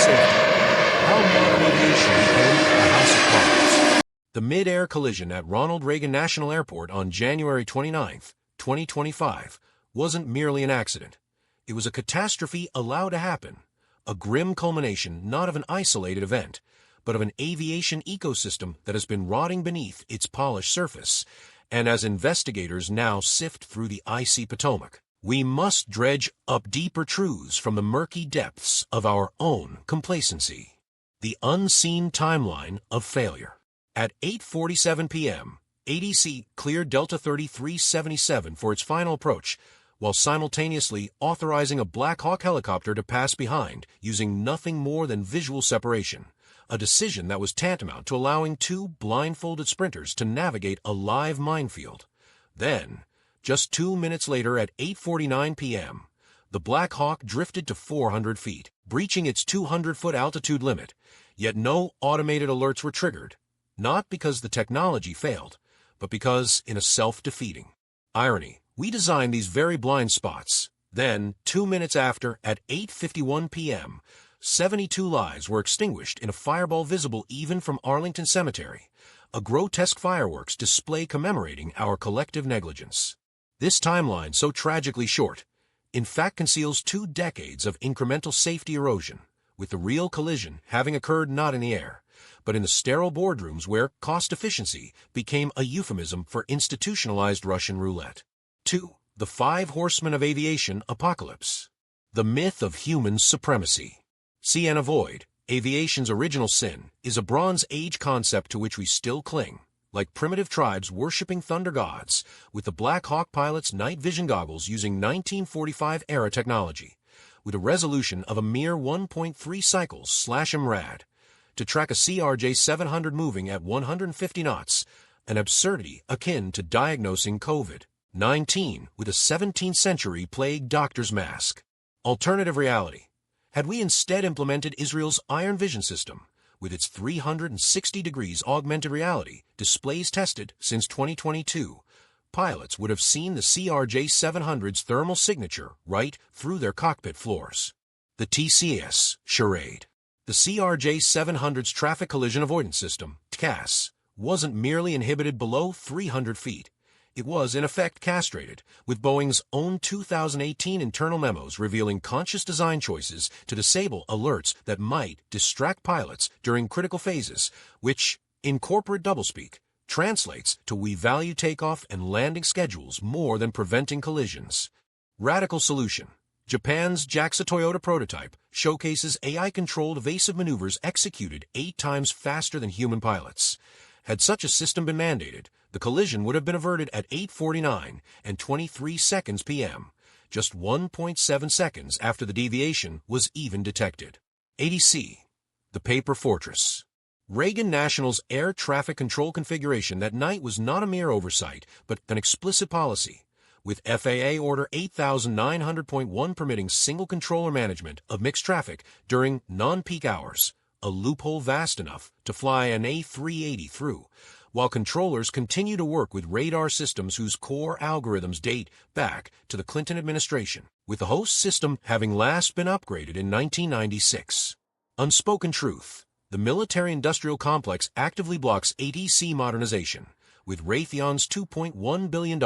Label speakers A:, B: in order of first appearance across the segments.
A: safety. How modern aviation became a house of cards. The mid-air collision at Ronald Reagan National Airport on January 29, 2025, wasn't merely an accident. It was a catastrophe allowed to happen, a grim culmination not of an isolated event, but of an aviation ecosystem that has been rotting beneath its polished surface. And as investigators now sift through the icy Potomac, we must dredge up deeper truths from the murky depths of our own complacency. The unseen timeline of failure. At 8:47 p.m., ADC cleared Delta 3377 for its final approach, while simultaneously authorizing a Black Hawk helicopter to pass behind using nothing more than visual separation, a decision that was tantamount to allowing two blindfolded sprinters to navigate a live minefield. Then, just 2 minutes later at 8:49 p.m., the Black Hawk drifted to 400 feet, breaching its 200-foot altitude limit, yet no automated alerts were triggered, not because the technology failed, but because in a self-defeating irony, we designed these very blind spots. Then, 2 minutes after, at 8:51 p.m., 72 lives were extinguished in a fireball visible even from Arlington Cemetery, a grotesque fireworks display commemorating our collective negligence. This timeline, so tragically short, in fact conceals 2 decades of incremental safety erosion, with the real collision having occurred not in the air, but in the sterile boardrooms where cost efficiency became a euphemism for institutionalized Russian roulette. 2. The 5 Horsemen of Aviation Apocalypse. The myth of human supremacy. See and avoid. Aviation's original sin is a Bronze Age concept to which we still cling, like primitive tribes worshipping thunder gods, with the Black Hawk pilots' night vision goggles using 1945-era technology, with a resolution of a mere 1.3 cycles/mrad, to track a CRJ-700 moving at 150 knots, an absurdity akin to diagnosing COVID-19 with a 17th-century plague doctor's mask. Alternative reality. Had we instead implemented Israel's Iron Vision system, with its 360 degrees augmented reality displays tested since 2022, pilots would have seen the CRJ-700's thermal signature right through their cockpit floors. The TCS charade. The CRJ-700's Traffic Collision Avoidance System, TCAS, wasn't merely inhibited below 300 feet. It was, in effect, castrated, with Boeing's own 2018 internal memos revealing conscious design choices to disable alerts that might distract pilots during critical phases, which, in corporate doublespeak, translates to we value takeoff and landing schedules more than preventing collisions. Radical solution. Japan's JAXA Toyota prototype showcases AI-controlled evasive maneuvers executed 8 times faster than human pilots. Had such a system been mandated, the collision would have been averted at 8:49 and 23 seconds p.m., just 1.7 seconds after the deviation was even detected. ADC, the Paper Fortress. Reagan National's air traffic control configuration that night was not a mere oversight, but an explicit policy, with FAA Order 8900.1 permitting single controller management of mixed traffic during non-peak hours, a loophole vast enough to fly an A380 through, while controllers continue to work with radar systems whose core algorithms date back to the Clinton administration, with the host system having last been upgraded in 1996. Unspoken truth. The military-industrial complex actively blocks ATC modernization, with Raytheon's $2.1 billion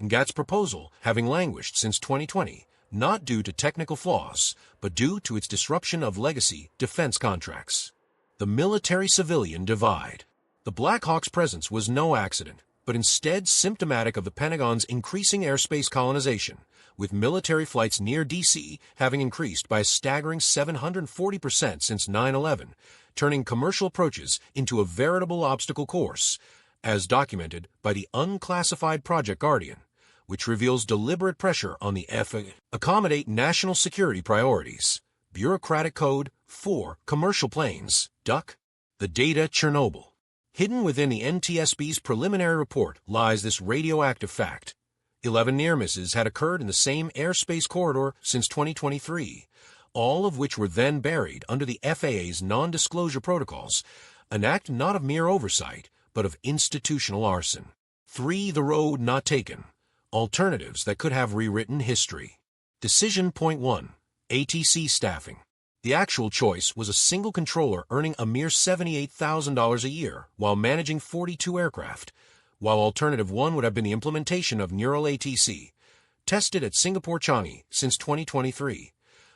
A: GATS proposal having languished since 2020, not due to technical flaws, but due to its disruption of legacy defense contracts. The military-civilian divide. The Black Hawk's presence was no accident, but instead symptomatic of the Pentagon's increasing airspace colonization, with military flights near D.C. having increased by a staggering 740% since 9/11, turning commercial approaches into a veritable obstacle course, as documented by the unclassified Project Guardian, which reveals deliberate pressure on the FAA accommodate national security priorities. Bureaucratic code for commercial planes, duck. The data Chernobyl. Hidden within the NTSB's preliminary report lies this radioactive fact. 11 near misses had occurred in the same airspace corridor since 2023, all of which were then buried under the FAA's non-disclosure protocols, an act not of mere oversight, but of institutional arson. 3. The road not taken. Alternatives that could have rewritten history. Decision Point 1. ATC staffing. The actual choice was a single controller earning a mere $78,000 a year while managing 42 aircraft, while alternative 1 would have been the implementation of Neural ATC, tested at Singapore Changi since 2023,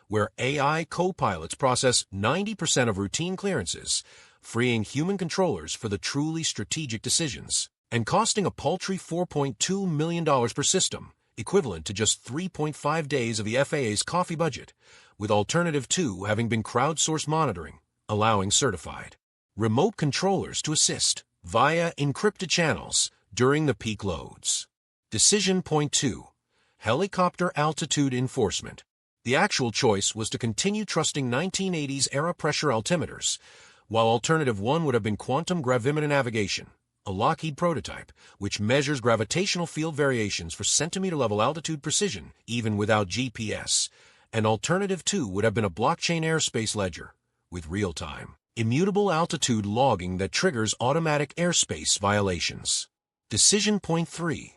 A: where AI co-pilots process 90% of routine clearances, freeing human controllers for the truly strategic decisions, and costing a paltry $4.2 million per system, equivalent to just 3.5 days of the FAA's coffee budget, with Alternative 2 having been crowdsourced monitoring, allowing certified remote controllers to assist via encrypted channels during the peak loads. Decision Point 2. Helicopter Altitude Enforcement. The actual choice was to continue trusting 1980s-era pressure altimeters, while Alternative 1 would have been quantum gravimeter navigation, a Lockheed prototype, which measures gravitational field variations for centimeter-level altitude precision even without GPS, and Alternative 2 would have been a blockchain airspace ledger, with real-time, immutable altitude logging that triggers automatic airspace violations. Decision Point 3.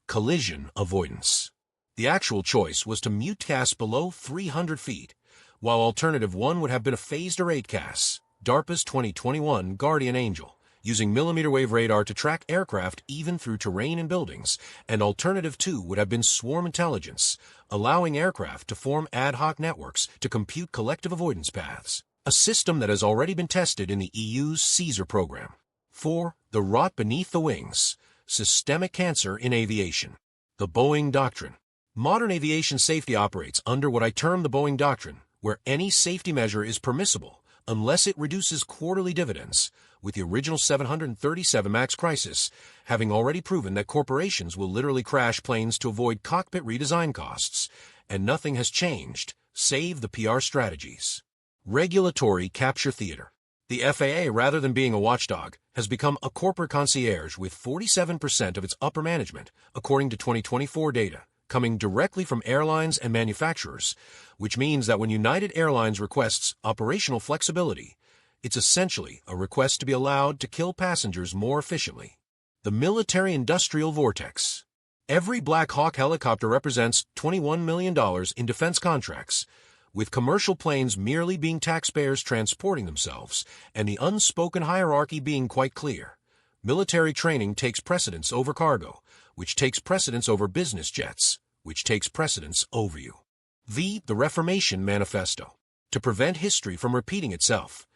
A: Collision Avoidance. The actual choice was to mute CAS below 300 feet, while Alternative 1 would have been a phased array CAS, DARPA's 2021 Guardian Angel, using millimeter wave radar to track aircraft even through terrain and buildings, and Alternative 2 would have been swarm intelligence, allowing aircraft to form ad hoc networks to compute collective avoidance paths, a system that has already been tested in the EU's CAESAR program. 4. The rot beneath the wings. Systemic cancer in aviation. The Boeing Doctrine. Modern aviation safety operates under what I term the Boeing Doctrine, where any safety measure is permissible unless it reduces quarterly dividends, with the original 737 MAX crisis having already proven that corporations will literally crash planes to avoid cockpit redesign costs, and nothing has changed, save the PR strategies. Regulatory capture theater. The FAA, rather than being a watchdog, has become a corporate concierge with 47% of its upper management, according to 2024 data, coming directly from airlines and manufacturers, which means that when United Airlines requests operational flexibility, it's essentially a request to be allowed to kill passengers more efficiently. The military-industrial vortex. Every Black Hawk helicopter represents $21 million in defense contracts, with commercial planes merely being taxpayers transporting themselves, and the unspoken hierarchy being quite clear. Military training takes precedence over cargo, which takes precedence over business jets, which takes precedence over you. The Reformation Manifesto. To prevent history from repeating itself,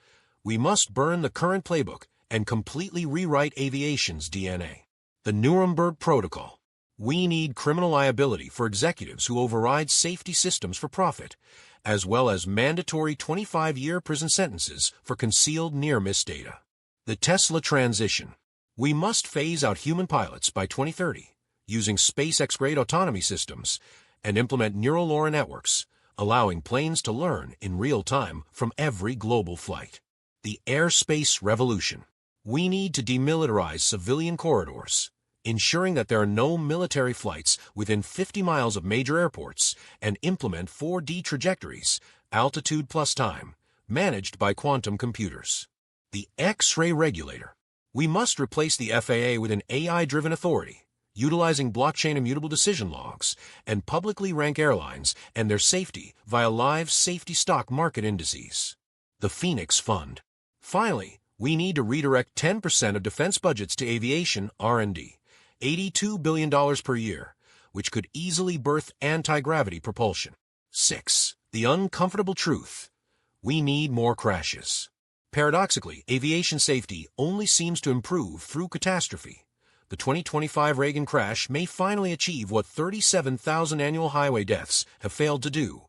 A: we must burn the current playbook and completely rewrite aviation's DNA. The Nuremberg Protocol. We need criminal liability for executives who override safety systems for profit, as well as mandatory 25-year prison sentences for concealed near-miss data. The Tesla transition. We must phase out human pilots by 2030, using SpaceX-grade autonomy systems, and implement neural neural networks, allowing planes to learn in real time from every global flight. The airspace revolution. We need to demilitarize civilian corridors, ensuring that there are no military flights within 50 miles of major airports, and implement 4D trajectories, altitude plus time, managed by quantum computers. The X-ray regulator. We must replace the FAA with an AI-driven authority, utilizing blockchain immutable decision logs, and publicly rank airlines and their safety via live safety stock market indices. The Phoenix Fund. Finally, we need to redirect 10% of defense budgets to aviation R&D, $82 billion per year, which could easily birth anti-gravity propulsion. 6. The uncomfortable truth. We need more crashes. Paradoxically, aviation safety only seems to improve through catastrophe. The 2025 Reagan crash may finally achieve what 37,000 annual highway deaths have failed to do,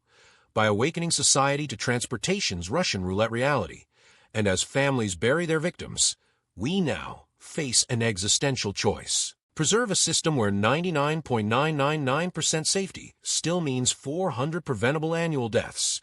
A: by awakening society to transportation's Russian roulette reality. And as families bury their victims, we now face an existential choice. Preserve a system where 99.999% safety still means 400 preventable annual deaths,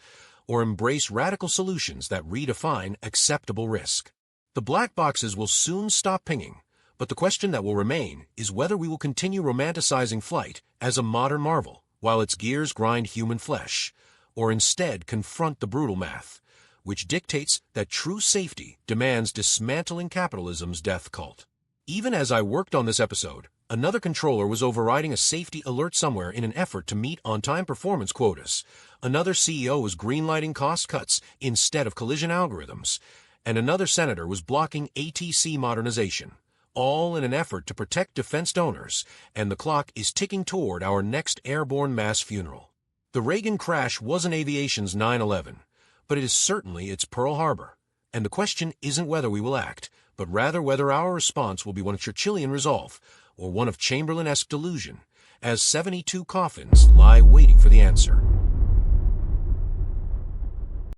A: or embrace radical solutions that redefine acceptable risk. The black boxes will soon stop pinging, but the question that will remain is whether we will continue romanticizing flight as a modern marvel while its gears grind human flesh, or instead confront the brutal math, which dictates that true safety demands dismantling capitalism's death cult. Even as I worked on this episode, Another controller was overriding a safety alert somewhere in an effort to meet on-time performance quotas. Another CEO was greenlighting cost cuts instead of collision algorithms. And another senator was blocking ATC modernization, all in an effort to protect defense donors, and the clock is ticking toward our next airborne mass funeral. The Reagan crash wasn't aviation's 9/11, but it is certainly its Pearl Harbor. And the question isn't whether we will act, but rather whether our response will be one of Churchillian resolve, or one of Chamberlain-esque delusion, as 72 coffins lie waiting for the answer.